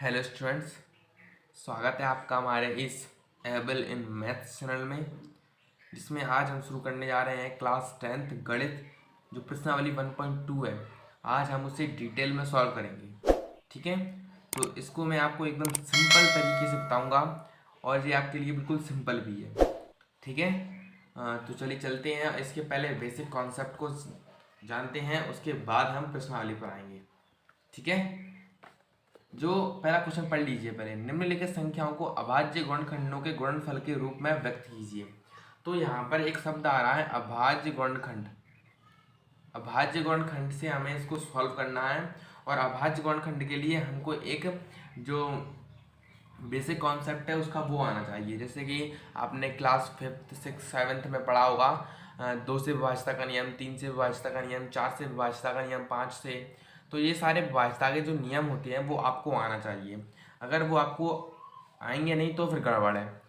Hello students, स्वागत है आपका हमारे इस एबल इन मैथ्स चैनल में, जिसमें आज हम शुरू करने जा रहे हैं क्लास 10th गणित, जो प्रश्नावली 1.2 है। आज हम उसे डिटेल में सॉल्व करेंगे। ठीक है, तो इसको मैं आपको एकदम सिंपल तरीके से बताऊंगा और ये आपके लिए बिल्कुल सिंपल भी है। ठीक है, तो चलिए चलते हैं। इसके पहले बेसिक कॉन्सेप्ट को जानते हैं, उसके बाद हम प्रश्नावली पर आएंगे। ठीक है, जो पहला क्वेश्चन पढ़ लीजिए पहले। निम्नलिखित संख्याओं को अभाज्य गुणनखंडों के गुणनफल के रूप में व्यक्त कीजिए। तो यहाँ पर एक शब्द आ रहा है अभाज्य गुणनखंड। अभाज्य गुणनखंड से हमें इसको सॉल्व करना है, और अभाज्य गुणनखंड के लिए हमको एक जो बेसिक कॉन्सेप्ट है उसका वो आना चाहिए। जैसे कि आपने क्लास 5th 6th 7th में पढ़ा होगा, 2 से विभाज्यता का नियम, 3 से विभाज्यता का नियम, 4 से विभाज्यता का नियम, 5 से। तो ये सारे विभाज्यता के जो नियम होते हैं वो आपको आना चाहिए। अगर वो आपको आएंगे नहीं तो फिर गड़बड़ है।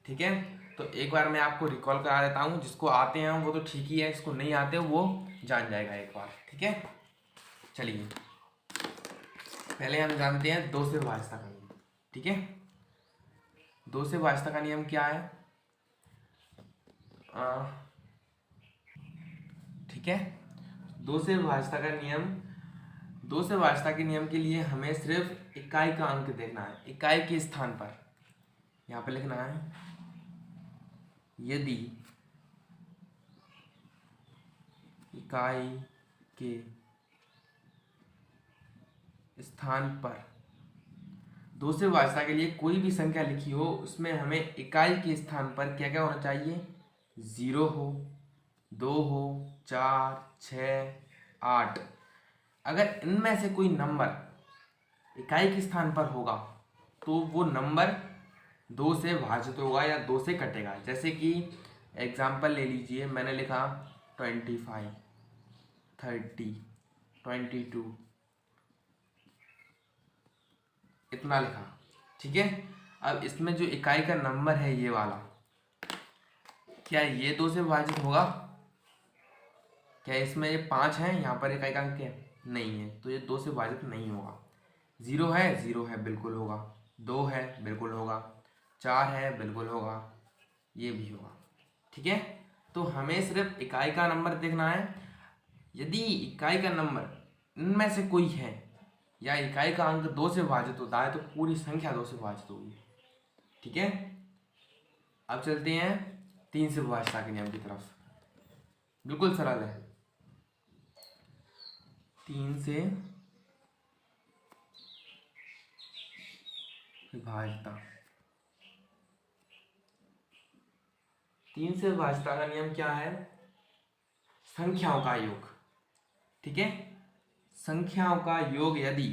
ठीक है, तो एक बार मैं आपको रिकॉल करा देता हूँ। जिसको आते हैं वो तो ठीक ही है, जिसको नहीं आते वो जान जाएगा एक बार। ठीक है, चलिए पहले हम जानते हैं 2 से विभाज्यता का नियम। ठीक है, 2 से विभाज्यता का नियम क्या है? ठीक है, 2 से विभाज्यता का नियम, 2 से विभाज्यता के नियम के लिए हमें सिर्फ इकाई का अंक देखना है। इकाई के स्थान पर यहाँ पे लिखना है, यदि इकाई के स्थान पर 2 से विभाज्यता के लिए कोई भी संख्या लिखी हो, उसमें हमें इकाई के स्थान पर क्या क्या होना चाहिए? 0 हो, 2 हो, 4, 6, 8। अगर इनमें से कोई नंबर इकाई के स्थान पर होगा तो वो नंबर 2 से विभाजित होगा या 2 से कटेगा। जैसे कि एग्जाम्पल ले लीजिए, मैंने लिखा 25, 30, 22, इतना लिखा। ठीक है, अब इसमें जो इकाई का नंबर है ये वाला, क्या ये 2 से विभाजित होगा? क्या इसमें ये 5 है, यहाँ पर इकाई का अंक है नहीं है, तो ये 2 से विभाजित नहीं होगा। 0 है, 0 है बिल्कुल होगा, 2 है बिल्कुल होगा, 4 है बिल्कुल होगा, ये भी होगा। ठीक है, तो हमें सिर्फ इकाई का नंबर देखना है। यदि इकाई का नंबर इनमें से कोई है या इकाई का अंक 2 से विभाजित होता है तो पूरी संख्या 2 से विभाजित होगी। ठीक है, अब चलते हैं 3 से विभाज्यता के नियम की तरफ। बिल्कुल सरल है। 3 से विभाज्यता, 3 से विभाज्यता का नियम क्या है? संख्याओं का योग। ठीक है, संख्याओं का योग यदि,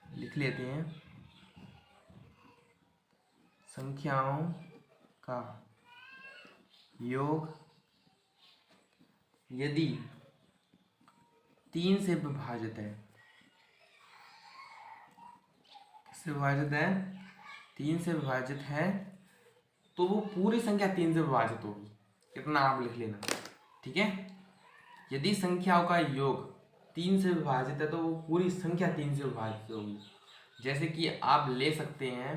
लिख लेते हैं, संख्याओं का योग यदि 3 से विभाजित है, किससे विभाजित है? 3 से विभाजित है, तो वो पूरी संख्या 3 से विभाजित होगी। इतना आप लिख लेना। ठीक है, यदि संख्याओं का योग 3 से विभाजित है तो वो पूरी संख्या 3 से विभाजित होगी। जैसे कि आप ले सकते हैं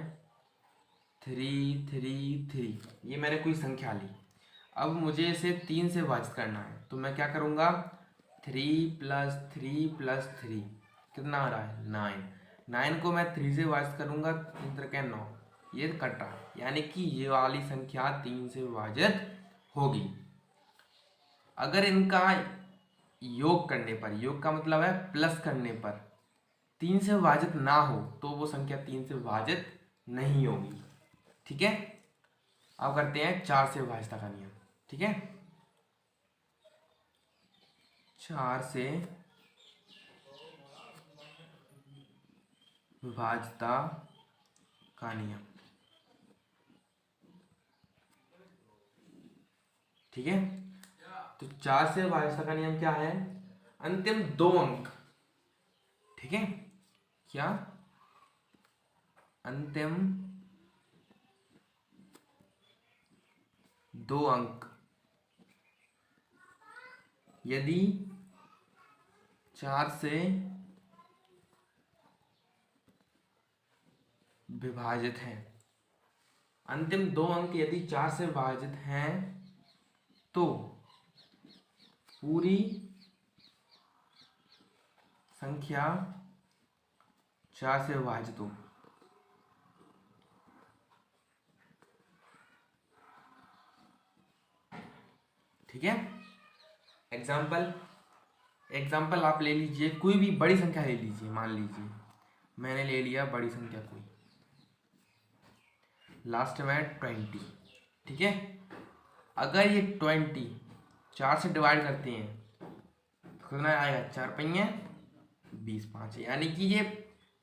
3, 3, 3, ये मैंने कोई संख्या ली। अब मुझे इसे 3 से विभाजित करना है, तो मैं क्या करूँगा? 3 + 3 + 3 कितना आ रहा है? 9। 9 को मैं 3 से विभाजित करूँगा, 9, ये कट रहा है, यानी कि ये वाली संख्या 3 से विभाजित होगी। अगर इनका योग करने पर, योग का मतलब है प्लस करने पर, 3 से विभाजित ना हो तो वो संख्या 3 से विभाजित नहीं होगी। ठीक है, अब करते हैं 4 से विभाज्यता का नियम। ठीक है, 4 से विभाज्यता का नियम। ठीक है, तो 4 से विभाज्यता का नियम क्या है? अंतिम 2 अंक। ठीक है, क्या? अंतिम 2 अंक यदि 4 से विभाजित हैं। अंतिम दो अंक यदि 4 से विभाजित हैं तो पूरी संख्या 4 से विभाजित हो। ठीक है। एग्जाम्पल आप ले लीजिए, कोई भी बड़ी संख्या ले लीजिए। मान लीजिए मैंने ले लिया बड़ी संख्या कोई, लास्ट में 20। ठीक है। अगर ये 20 4 से डिवाइड करते हैं तो कितना आएगा? 4 पहिए 20 5, यानी कि ये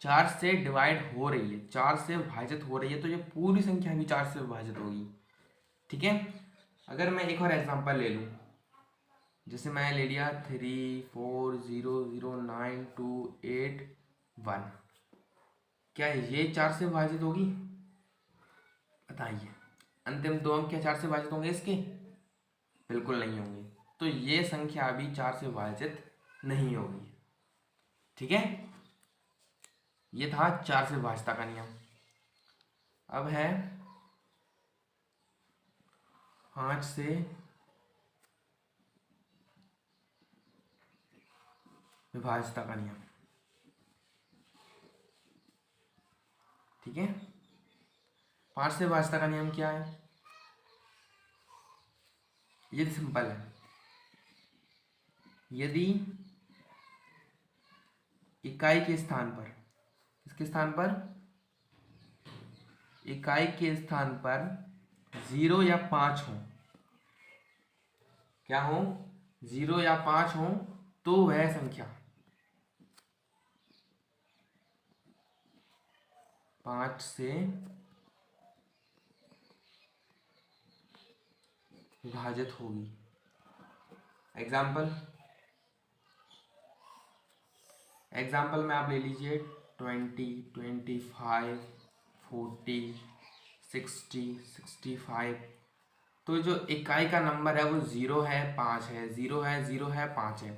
4 से डिवाइड हो रही है, 4 से विभाजित हो रही है, तो ये पूरी संख्या भी 4 से विभाजित होगी। ठीक है। अगर मैं एक और एग्जांपल ले लूँ, जैसे मैं ले लिया 3400928 1, क्या ये 4 से विभाजित होगी? बताइए। अंतिम दो अंक क्या 4 से विभाजित होंगे इसके? बिल्कुल नहीं होंगे। तो ये संख्या भी 4 से विभाजित नहीं होगी। ठीक है। ये था 4 से विभाजिता का नियम। अब है 5 से विभाजिता का नियम। ठीक है। 5 से विभाजिता का नियम क्या है? ये सिंपल है। यदि इकाई के स्थान पर, इसके स्थान पर, इकाई के स्थान पर 0 या 5 हो, क्या हो? 0 या 5 हो, तो वह संख्या 5 से विभाजित होगी। एग्जाम्पल में आप ले लीजिए 20 25 40 60 65। तो जो इकाई का नंबर है वो 0 है 5 है, 0 है 0 है 5 है,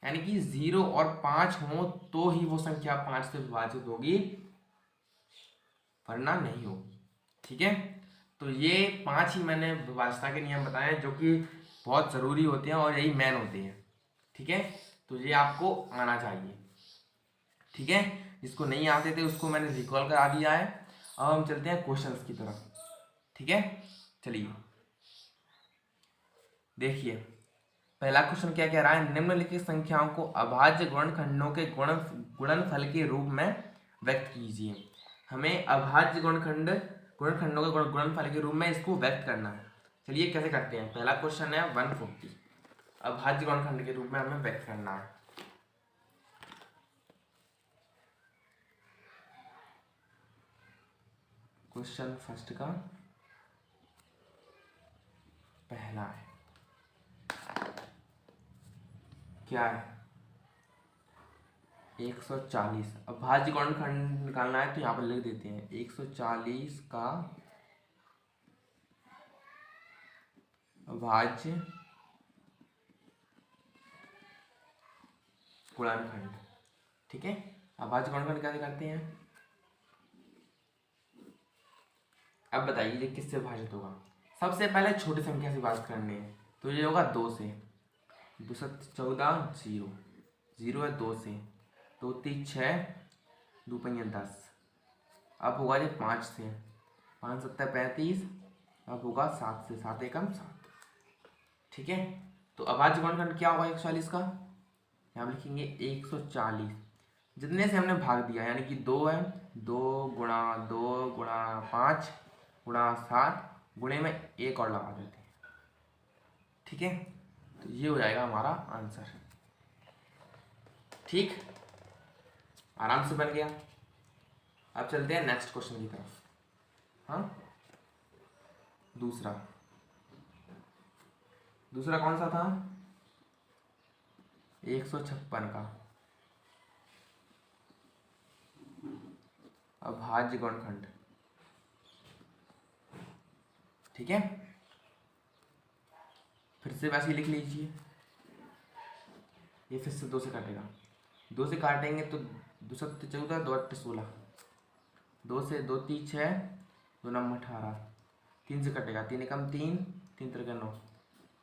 यानी कि 0 और 5 हो तो ही वो संख्या 5 से विभाजित होगी, वरना नहीं होगी। ठीक है। तो ये 5 ही मैंने विभाजिता के नियम बताए हैं जो कि बहुत ज़रूरी होते हैं और यही मेन होते हैं। ठीक है। तो ये आपको आना चाहिए। ठीक है। जिसको नहीं आते थे उसको मैंने रिकॉल करा दिया है। अब हम चलते हैं क्वेश्चंस की तरफ। ठीक है। चलिए देखिए, पहला क्वेश्चन क्या कह रहा है? निम्नलिखित संख्याओं को अभाज्य गुणनखंडों के गुणनफल के रूप में व्यक्त कीजिए। हमें अभाज्य गुणनखंडों के गुणनफल के रूप में इसको व्यक्त करना है। चलिए कैसे करते हैं। पहला क्वेश्चन है 140, अभाज्य गुणनखंड के रूप में हमें व्यक्त करना है। क्वेश्चन फर्स्ट का पहला है, क्या है? 140। अब भाज्य गुणनखंड निकालना है तो यहाँ पर लिख देते हैं 140 का भाज्य गुणनखंड। ठीक है। अब भाज्य गुणनखंड कैसे करते हैं? अब बताइए ये किससे विभाजित होगा? सबसे पहले छोटी संख्या से विभाजित करनी है, तो ये होगा 2 से। 2 7 14 0, 0 है 2 से, 2 3 6, 2 5 10। अब होगा ये 5 से, 5 7 35। अब होगा 7 से, 7 एकम 7। ठीक है। तो अभाज्य गुणनखंड क्या होगा 140 का? यहाँ लिखेंगे 140, जितने से हमने भाग दिया, यानी कि 2 है, 2 गुणा 2 गुणा 5 गुणा 7 गुणे में 1 और लगा देते हैं। ठीक है। तो ये हो जाएगा हमारा आंसर। ठीक, आराम से बन गया। अब चलते हैं नेक्स्ट क्वेश्चन की तरफ। हाँ, दूसरा कौन सा था? 156 का अभाज्य गुणनखंड। ठीक है। फिर से वैसे ही लिख लीजिए। ये फिर से 2 से काटेगा, 2 से काटेंगे तो 2 7 14, 2 8 16, 2 से 2 3 6, 2 9 18, 3 से कटेगा, 3 एकम 3, 3 त्रिक 9।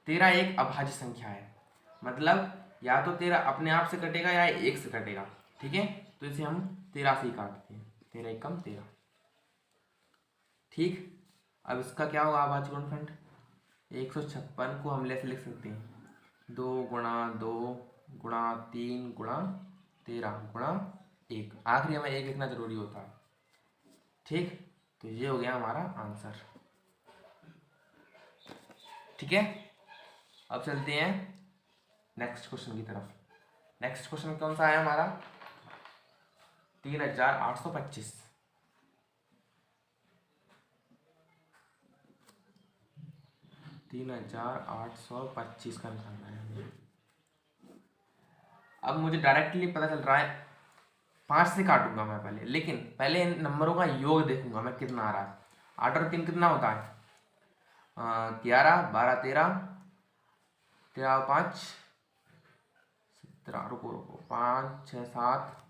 13 एक अभाज्य संख्या है, मतलब या तो 13 अपने आप से कटेगा या 1 से कटेगा, ठीक है। तो इसे हम 13 से ही काटते हैं, 13 एकम 13, ठीक। अब इसका क्या होगा अभाज्य गुणनखंड, 156 को हम ऐसे लिख सकते हैं 2 गुणा 2 गुणा 3 गुणा 13 गुणा 1, आखिरी हमें 1 लिखना जरूरी होता है, ठीक। तो ये हो गया हमारा आंसर, ठीक है। अब चलते हैं नेक्स्ट क्वेश्चन की तरफ। नेक्स्ट क्वेश्चन कौन सा है हमारा, 3825। 3825 का निकालना है हमें। अब मुझे डायरेक्टली पता चल रहा है 5 से काटूंगा मैं पहले, लेकिन पहले इन नंबरों का योग देखूंगा मैं कितना आ रहा है। 8 और 3 कितना होता है, 11, 12, 13, 13 और 5 17, रुको 5 6 7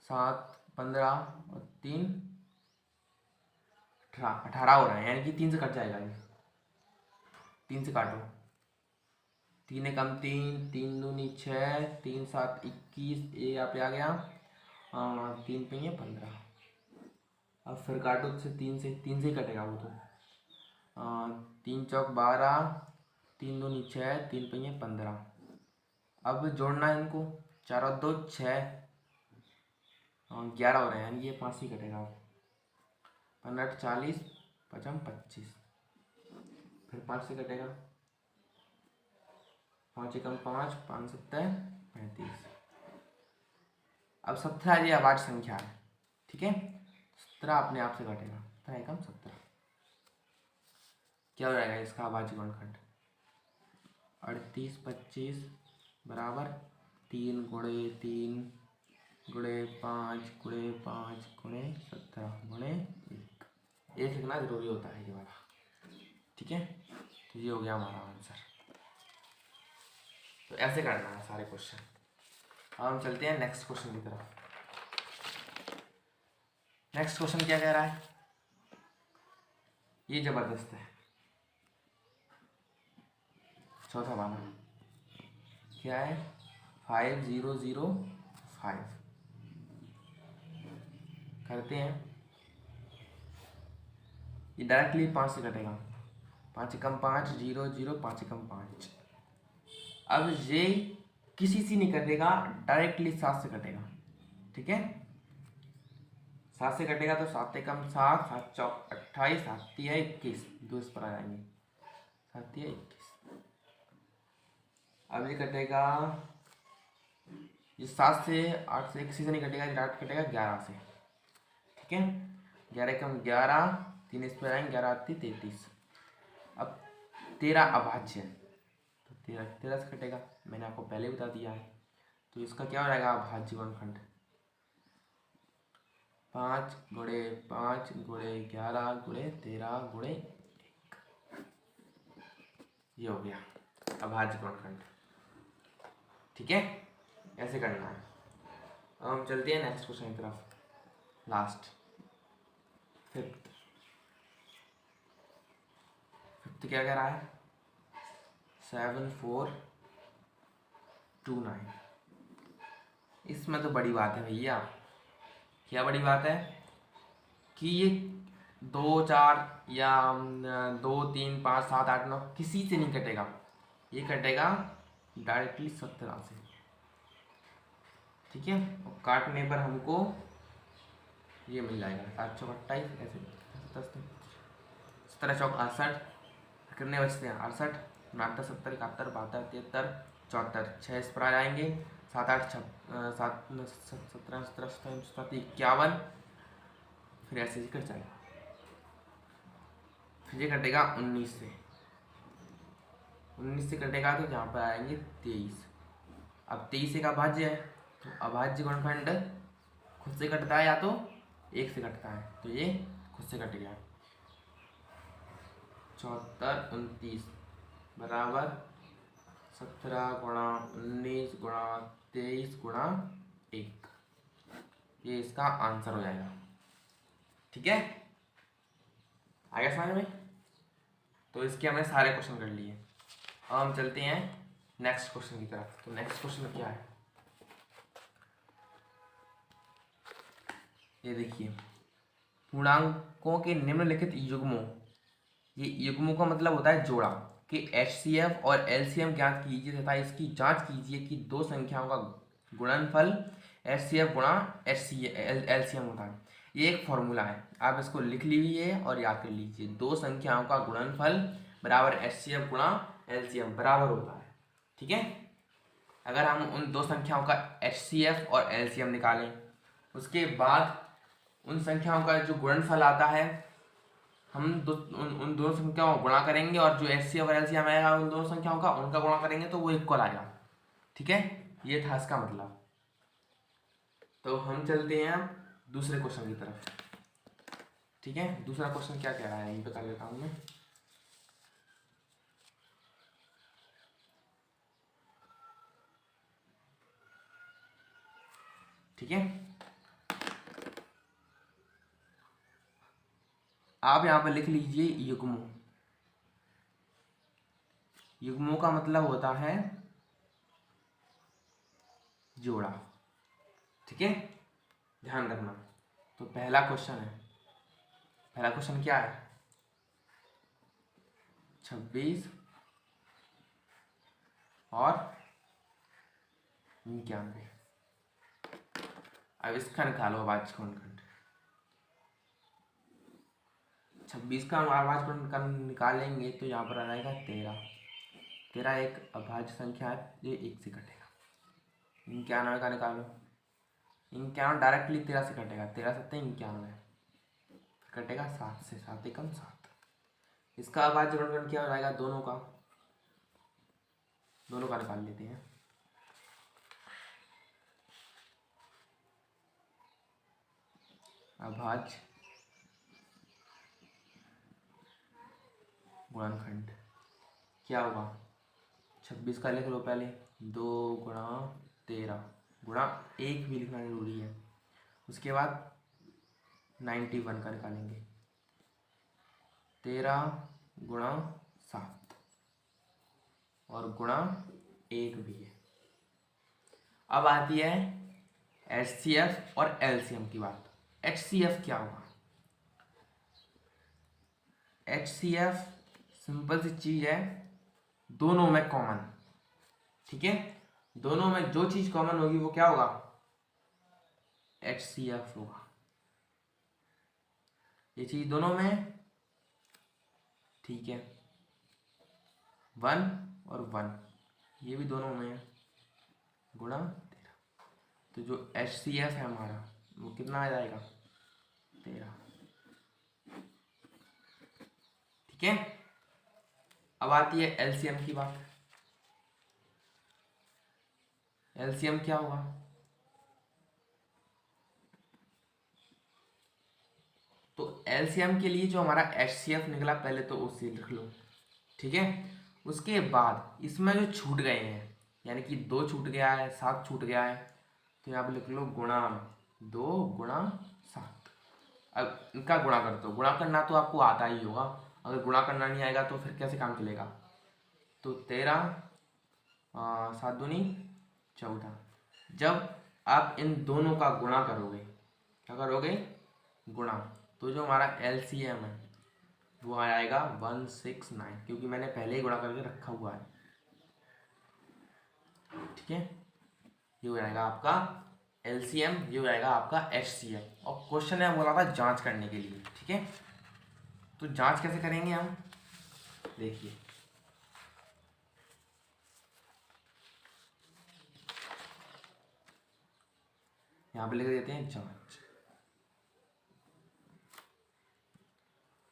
7 15 और 3 18 हो रहा है, यानी कि 3 से कट जाएगा ये। 3 से काटो, 3 एकम 3, 3 दूनी 6, 3 7 21, ये यहाँ पे आ गया, 3 पे 15। अब फिर काटो से 3 से, 3 से ही कटेगा वो तो, 3 चौक 12, 3 दूनी 6, 3 पे 15। अब जोड़ना है इनको, 4 और 2 6, 11 हो रहे हैं, यानी ये 5 से ही कटेगा। 15 40, 5 25, फिर 5 से कटेगा, 5 एकम 5, 5 7 35। अब 17 ये अभाज्य संख्या है, ठीक है। 17 अपने आप से कटेगा, 17 एकम 17, क्या हो जाएगा इसका अभाज्य गुणनखंड, 38 25 बराबर 3 गुणे 3 गुणे 5 गुणे 5 गुणे 17 गुणे 1, एक लिखना जरूरी होता है ये वाला, ठीक है। तो ये हो गया हमारा आंसर। तो ऐसे करना है सारे क्वेश्चन। अब हम चलते हैं नेक्स्ट क्वेश्चन की तरफ। नेक्स्ट क्वेश्चन क्या कह रहा है, ये जबरदस्त है, चौथा वाला क्या है, 5005 करते हैं। ये डायरेक्टली 5 से कटेगा, 5 एकम 5 0 0, 5 एकम 5। अब ये किसी से नहीं कटेगा, डायरेक्टली 7 से कटेगा, ठीक है। 7 से कटेगा तो 7 एकम 7, 7 चौक 28, 7 तिया 21, 2 इस पर आ जाएंगे, 7 तिया 21। अब ये कटेगा, ये 7 से 8 से किसी से नहीं कटेगा, डायरेक्ट कटेगा 11 से, ठीक है। 11 एकम 11, 3 इस पर आएंगे, 11 आती 33। अब 13 अभाज्य है, तो 13 से कटेगा, मैंने आपको पहले बता दिया है। तो इसका क्या हो जाएगा अभाज्य गुणनखंड, 5 गुणे 5 गुणे 11 गुणे 13 गुणे 1, ये हो गया अभाज्य गुणनखंड, ठीक है। ऐसे करना है। अब हम चलते हैं नेक्स्ट क्वेश्चन की तरफ, लास्ट फिफ्थ क्या कह रहा है, 7429। इसमें तो बड़ी बात है भैया, क्या बड़ी बात है कि ये 2 4 या 2 3 5 7 8 9 किसी से नहीं कटेगा, ये कटेगा डायरेक्टली 17 से, ठीक है। और काटने पर हमको ये मिल जाएगा 7 चौक 28, ऐसे 17 चौक 68, कितने बचते हैं 68, 69 70 71 72 73 74, 6 इस पर आ जाएंगे, 7 8 7 17 17 17 51, फिर ऐसे ही कट जाएगा। फिर ये कटेगा 19 से, 19 से कटेगा तो यहाँ पर आएंगे 23। अब 23 एक अभाज्य है, तो अभाज्य गुणनखंड खुद से कटता है या तो 1 से कटता है, तो ये खुद से कट गया। 74 29 बराबर 17 गुणा 19 गुणा 23 गुणा 1, ये इसका आंसर हो जाएगा, ठीक है, आ गया समझ में। तो इसके हमने सारे क्वेश्चन कर लिए। अब हम चलते हैं नेक्स्ट क्वेश्चन की तरफ। तो नेक्स्ट क्वेश्चन क्या है, ये देखिए, पूर्णांकों के निम्नलिखित युग्मों, ये युग्मों का मतलब होता है जोड़ा, कि HCF और LCM ज्ञात कीजिए तथा इसकी जांच कीजिए कि दो संख्याओं का गुणनफल HCF गुणा LCM होता है। ये एक फॉर्मूला है, आप इसको लिख लीजिए और याद कर लीजिए। दो संख्याओं का गुणनफल बराबर HCF गुणा LCM बराबर होता है। ठीक है, अगर हम उन दो संख्याओं का HCF और LCM निकालें, उसके बाद उन संख्याओं का जो गुणनफल आता है, हम उन दोनों संख्याओं को गुणा करेंगे और जो HCF और LCM आएगा उन दोनों संख्याओं का, उनका गुणा करेंगे तो वो इक्वल आएगा। ठीक है, ये था इसका मतलब। तो हम चलते हैं दूसरे क्वेश्चन की तरफ। ठीक है, दूसरा क्वेश्चन क्या कह रहा है, यहीं पे कर लेता हूँ मैं। ठीक है, आप यहाँ पर लिख लीजिए युग्मों। युग्मों का मतलब होता है जोड़ा। ठीक है, ध्यान रखना। तो पहला क्वेश्चन है, पहला क्वेश्चन क्या है, 26 और 91। अब इसका निकालो अभाज्य गुणनखंड। 26 का हम अभाज्य गुणनखंड निकालेंगे तो यहाँ पर आ जाएगा 13। 13 एक अभाज्य संख्या है, ये 1 से कटेगा। 91 का निकालो, 91 डायरेक्टली 13 से कटेगा, 13 सत्ते 91 कटेगा 7 से, 7 एकम 7। इसका अभाज्य गुणनखंड क्या हो जाएगा, दोनों का निकाल लेते हैं। अभाज्य गुणनखंड क्या होगा, 26 का लिख लो पहले, 2 गुणा 13 गुणा 1 भी लिखना जरूरी है। उसके बाद 91 का निकालेंगे, 13 गुणा 7 और गुणा 1 भी है। अब आती है HCF और LCM की बात। HCF क्या होगा, HCF सिंपल सी चीज है, दोनों में कॉमन। ठीक है, दोनों में जो चीज कॉमन होगी वो क्या होगा, HCF होगा। ये चीज दोनों में, ठीक है, 1 और 1 ये भी दोनों में है, गुणा 13। तो जो HCF है हमारा वो कितना आ जाएगा, 13। ठीक है, अब आती है LCM की बात। LCM क्या होगा, तो LCM के लिए जो हमारा HCF निकला पहले तो उसे लिख लो। ठीक है, उसके बाद इसमें जो छूट गए हैं, यानी कि 2 छूट गया है, 7 छूट गया है, तो यहाँ पे लिख लो गुणा 2 गुणा 7। अब इनका गुणा कर दो, गुणा करना तो आपको आता ही होगा, अगर गुणा करना नहीं आएगा तो फिर कैसे काम चलेगा। तो 13 7 दूनी 14। जब आप इन दोनों का गुणा करोगे, क्या करोगे, गुणा, तो जो हमारा LCM है वो आ जाएगा 169, क्योंकि मैंने पहले ही गुणा करके रखा हुआ है। ठीक है, ये हो जाएगा आपका LCM, ये हो जाएगा आपका HCF। और क्वेश्चन है बोला था जांच करने के लिए। ठीक है, तो जांच कैसे करेंगे हम, देखिए, यहाँ पे लिख देते हैं जांच।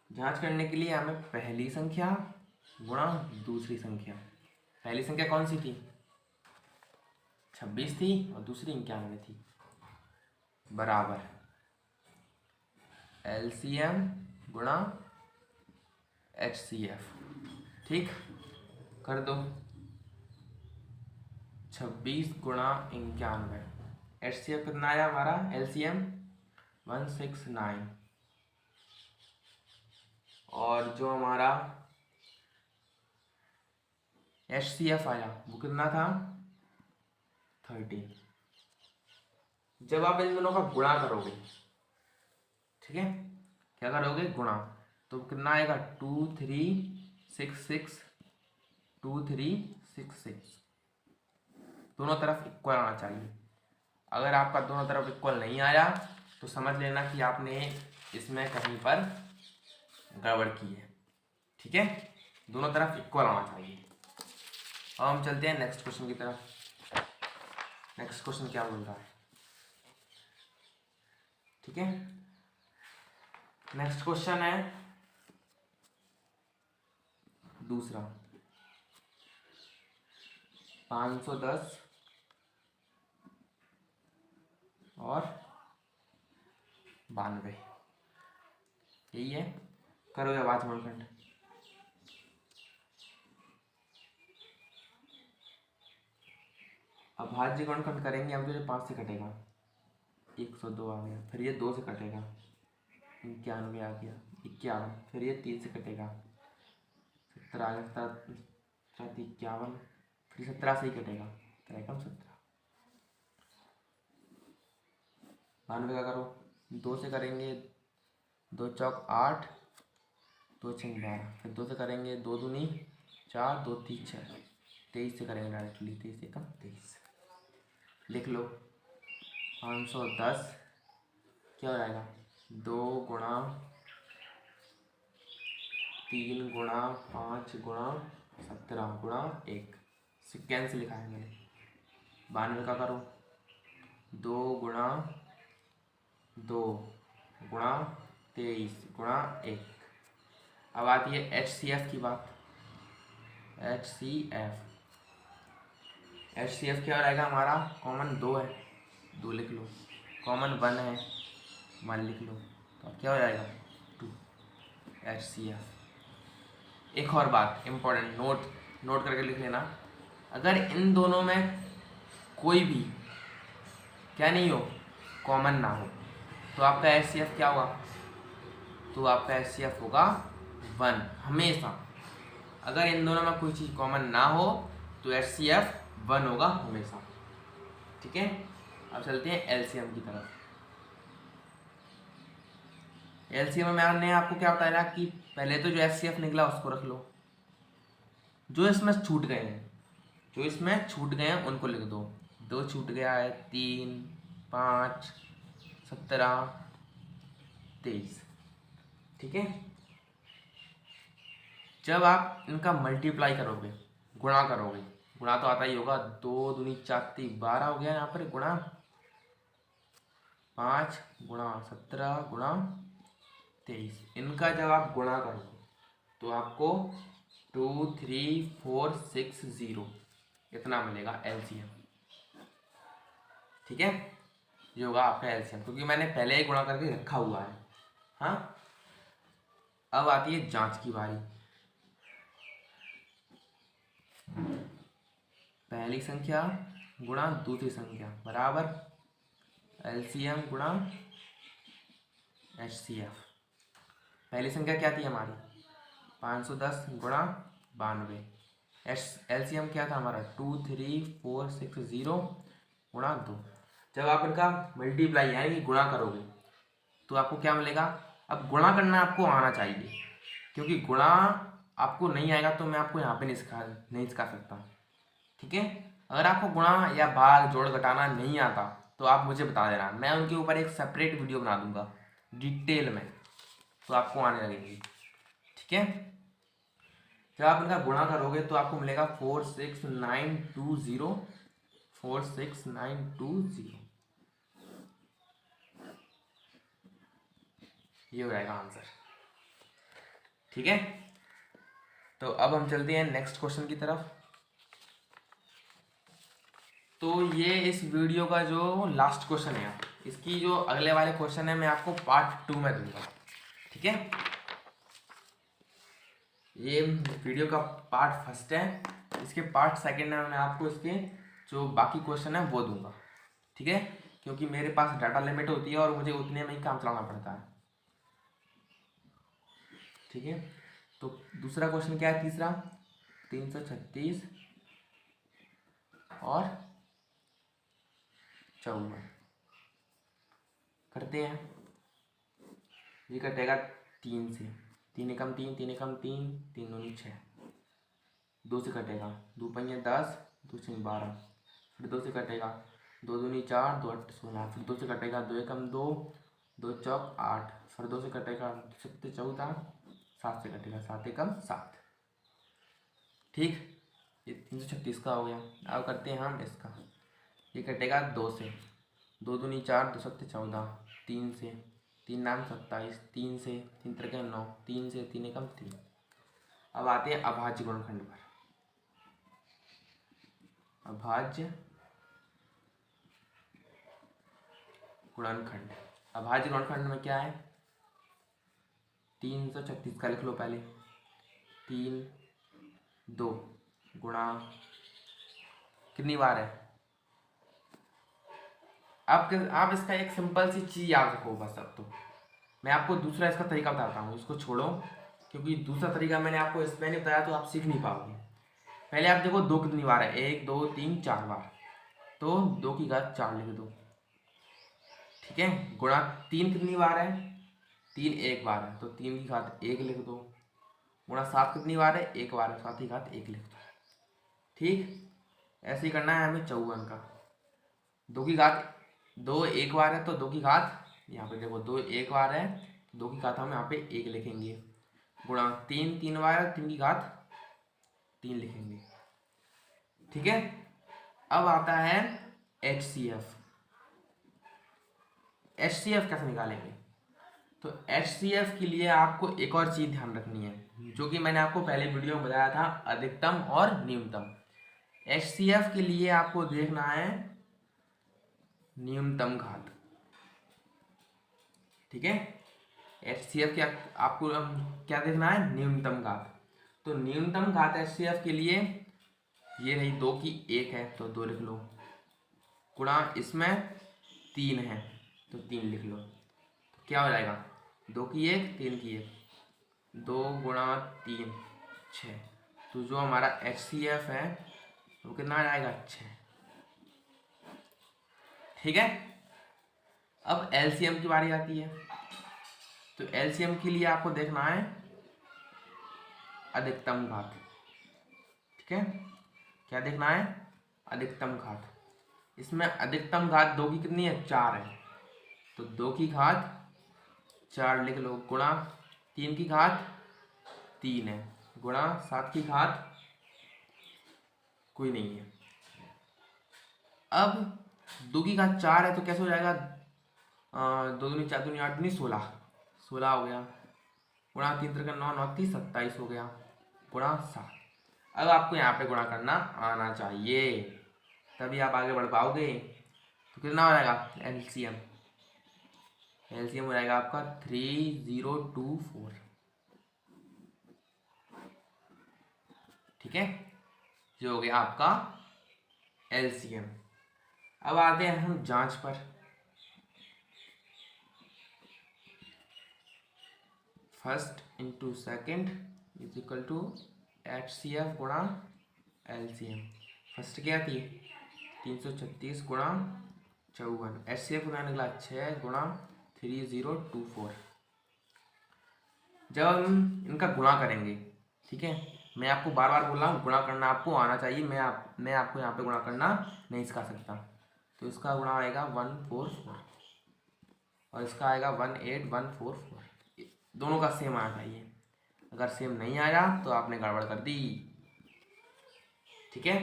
जांच करने के लिए हमें पहली संख्या गुणा दूसरी संख्या, पहली संख्या कौन सी थी, 26 थी और दूसरी 91 थी, बराबर LCM गुणा HCF। ठीक, कर दो, 26 गुणा 91, HCF कितना आया हमारा, LCM 169 और जो हमारा HCF आया वो कितना था 13। जब आप इन दोनों का गुणा करोगे, ठीक है, क्या करोगे गुणा, तो कितना आएगा 2366, 2366। दोनों तरफ इक्वल आना चाहिए। अगर आपका दोनों तरफ इक्वल नहीं आया तो समझ लेना कि आपने इसमें कहीं पर गड़बड़ की है, ठीक है। दोनों तरफ इक्वल आना चाहिए। अब हम चलते हैं नेक्स्ट क्वेश्चन की तरफ। नेक्स्ट क्वेश्चन क्या बोल रहा है, ठीक है। नेक्स्ट क्वेश्चन है दूसरा, 510 और 92, यही है। करो आवाज मंडखंड। अब भाज्य गुणनखंड करेंगे हम, तो ये 5 से कटेगा, 102 आ गया, फिर ये 2 से कटेगा, 91 आ गया, 51, फिर ये 3 से कटेगा, 17 आ गया, 51, फिर 17 से ही कटेगा, 17। 92 का करो, 2 से करेंगे, 2 चौक 8, 2 छः 12, फिर 2 से करेंगे, 2 दूनी 4, 2 3 6, 23 से करेंगे डायरेक्टली, 23 एकम 23। लिख लो 510 क्या हो जाएगा, 2 गुणा 3 गुणा 5 गुणा 17 गुणा 1, कैंसिल लिखा है मैंने। 92 का करो, 2 गुणा 2 गुणा 23 गुणा 1। अब आती है HCF की बात। HCF क्या रहेगा हमारा, कॉमन 2 है, 2 लिख लो, कॉमन 1 है, 1 लिख लो, तो अब क्या हो जाएगा 2 HCF। एक और बात इम्पोर्टेंट, नोट करके लिख लेना, अगर इन दोनों में कोई भी क्या नहीं हो, कॉमन ना हो, तो आपका HCF क्या होगा, तो आपका HCF होगा 1 हमेशा। अगर इन दोनों में कोई चीज़ कॉमन ना हो तो HCF 1 होगा हमेशा, ठीक है। अब चलते हैं LCM की तरफ। LCM में मैंने आपको क्या बताया कि पहले तो जो HCF निकला उसको रख लो, जो इसमें छूट गए हैं उनको लिख दो। 2 छूट गया है, 3 5 17 23, ठीक है। जब आप इनका मल्टीप्लाई करोगे, गुणा करोगे, गुणा तो आता ही होगा, 2 दूनी 4 12 हो गया यहाँ पर, गुणा 5 गुणा 17 गुणा 23, इनका जब आप गुणा करोगे तो आपको 23460 इतना मिलेगा LCM, ठीक है। ये होगा आपका LCM, क्योंकि मैंने पहले ही गुणा करके रखा हुआ है। हाँ, अब आती है जांच की बारी। पहली संख्या गुणा दूसरी संख्या बराबर LCM गुणा HCF। पहली संख्या क्या थी हमारी, 510 गुणा 92, LCM क्या था हमारा 23460 गुणा 2। जब आप इनका मल्टीप्लाई यानी कि गुणा करोगे तो आपको क्या मिलेगा। अब गुणा करना आपको आना चाहिए, क्योंकि गुणा आपको नहीं आएगा तो मैं आपको यहाँ पे नहीं सिखा सकता, ठीक है। अगर आपको गुणा या भाग जोड़ घटाना नहीं आता तो आप मुझे बता देना, मैं उनके ऊपर एक सेपरेट वीडियो बना दूंगा डिटेल में, तो आपको आने लगेगी, ठीक है। जब आप इनका गुणा करोगे तो आपको मिलेगा 46920, 46920, ये हो जाएगा आंसर, ठीक है। तो अब हम चलते हैं नेक्स्ट क्वेश्चन की तरफ। तो ये इस वीडियो का जो लास्ट क्वेश्चन है, इसकी जो अगले वाले क्वेश्चन है मैं आपको पार्ट 2 में दूंगा, ठीक है। ये वीडियो का पार्ट 1 है, इसके पार्ट 2 में मैं आपको इसके जो बाकी क्वेश्चन है वो दूंगा, ठीक है, क्योंकि मेरे पास डाटा लिमिट होती है और मुझे उतने में ही काम चलाना पड़ता है। ठीक है, तो दूसरा क्वेश्चन क्या है, तीसरा 336 और 54 करते हैं। ये कटेगा 3 से, 3 एकम 3, 3 एकम 3, 3 दूनी 6, 2 से कटेगा, 2 पंजे 10, 2 छः 12, फिर 2 से कटेगा, 2 दूनी 4, 2 8 16, फिर 2 से कटेगा, 2 एकम 2, 2 चौक 8, फिर 2 से कटेगा, 2 सत्ते 14, 7 से कटेगा, 7 एकम 7। ठीक, ये 336 का हो गया। अब करते हैं हम इसका, ये कटेगा 2 से, 2 दूनी 4, 2 सत्ते 14, 3 से, 3 नाम 27, 3 से, 3 त्रिके 9, 3 से, 3 एकम 3। अब आते हैं अभाज्य गुणनखंड पर। अभाज्य गुणनखंड, अभाज्य गुणनखंड में क्या है, 336 का लिख लो पहले, 3 2 गुणा कितनी बार है। आप इसका एक सिंपल सी चीज याद रखो बस। अब तो मैं आपको दूसरा इसका तरीका बताता हूँ, इसको छोड़ो, क्योंकि दूसरा तरीका मैंने आपको इसमें नहीं बताया तो आप सीख नहीं पाओगे। पहले आप देखो 2 कितनी बार है, 1 2 3 4 बार, तो 2 की घात 4 लिख दो। ठीक है, गुणा 3 कितनी बार है, 3 एक बार है, तो 3 की घात 1 लिख दो। गुणा 7 कितनी बार है, 1 बार है, 7 की घात 1 लिख दो। ठीक, ऐसे ही करना है हमें 54 का। 2 की घात 2 एक बार है, तो 2 की घात, यहाँ पे देखो 2 एक बार है, 2 की घात हम यहाँ पे 1 लिखेंगे। गुणा 3 3 बार है, 3 की घात 3 लिखेंगे। ठीक है, अब आता है HCF। HCF कैसे निकालेंगे, तो HCF के लिए आपको एक और चीज ध्यान रखनी है, जो कि मैंने आपको पहले वीडियो में बताया था, अधिकतम और न्यूनतम। HCF के लिए आपको देखना है न्यूनतम घात। ठीक है, HCF क्या आपको क्या देखना है, न्यूनतम घात। तो न्यूनतम घात HCF के लिए ये रही 2 की 1 है, तो 2 लिख लो। गुणा इसमें 3 है, तो 3 लिख लो। तो क्या हो जाएगा, 2 की 1, 3 की 1, 2 गुणा 3 6। तो जो हमारा HCF है वो कितना आ जाएगा, 6। ठीक है, अब LCM की बारी आती है। तो LCM के लिए आपको देखना है अधिकतम घात। ठीक है, क्या देखना है, अधिकतम घात। इसमें अधिकतम घात 2 की कितनी है, 4 है, तो 2 की घात 4 लिख लो। गुणा 3 की घात 3 है, गुणा 7 की घात कोई नहीं है। अब 2 की घात 4 है, तो कैसे हो जाएगा, 2 दूनी 4 दूनी 8 दूनी 16, 16 हो गया। गुणा 3 त्रिक 9 9 30 27 हो गया, गुणा 7। अब आपको यहाँ पे गुणा करना आना चाहिए, तभी आप आगे बढ़ पाओगे। तो कितना हो जाएगा LCM, LCM हो जाएगा आपका 3024। ठीक है, ये हो गया आपका LCM। अब आते हैं हम जांच पर। First into second is equal to HCF गुणा LCM। फर्स्ट क्या थी, 336 गुणा 54, HCF गुणा निकला 6 गुणा 3024। जब हम इनका गुणा करेंगे, ठीक है, मैं आपको बार बार बोल रहा हूँ गुणा करना आपको आना चाहिए, मैं आपको यहाँ पे गुणा करना नहीं सिखा सकता। तो इसका गुणा आएगा 144 और इसका आएगा 18144, दोनों का सेम आना चाहिए। अगर सेम नहीं आया तो आपने गड़बड़ कर दी। ठीक है,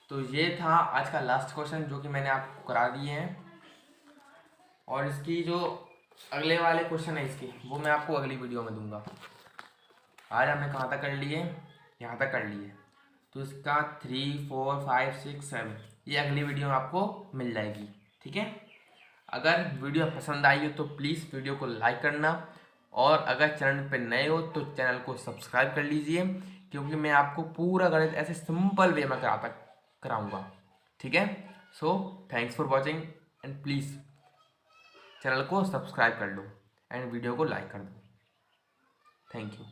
तो ये था आज का लास्ट क्वेश्चन जो कि मैंने आपको करा दिए हैं, और इसकी जो अगले वाले क्वेश्चन है इसके वो मैं आपको अगली वीडियो में दूंगा। आज हमने कहाँ तक कर लिए, यहाँ तक कर लिए, तो इसका 3 4 5 6 7 ये अगली वीडियो में आपको मिल जाएगी। ठीक है, अगर वीडियो पसंद आई हो तो प्लीज़ वीडियो को लाइक करना, और अगर चैनल पर नए हो तो चैनल को सब्सक्राइब कर लीजिए, क्योंकि मैं आपको पूरा गणित ऐसे सिंपल वे में कराऊंगा। ठीक है, so thanks for watching and please channel को सब्सक्राइब कर लो एंड वीडियो को लाइक कर दो। Thank you.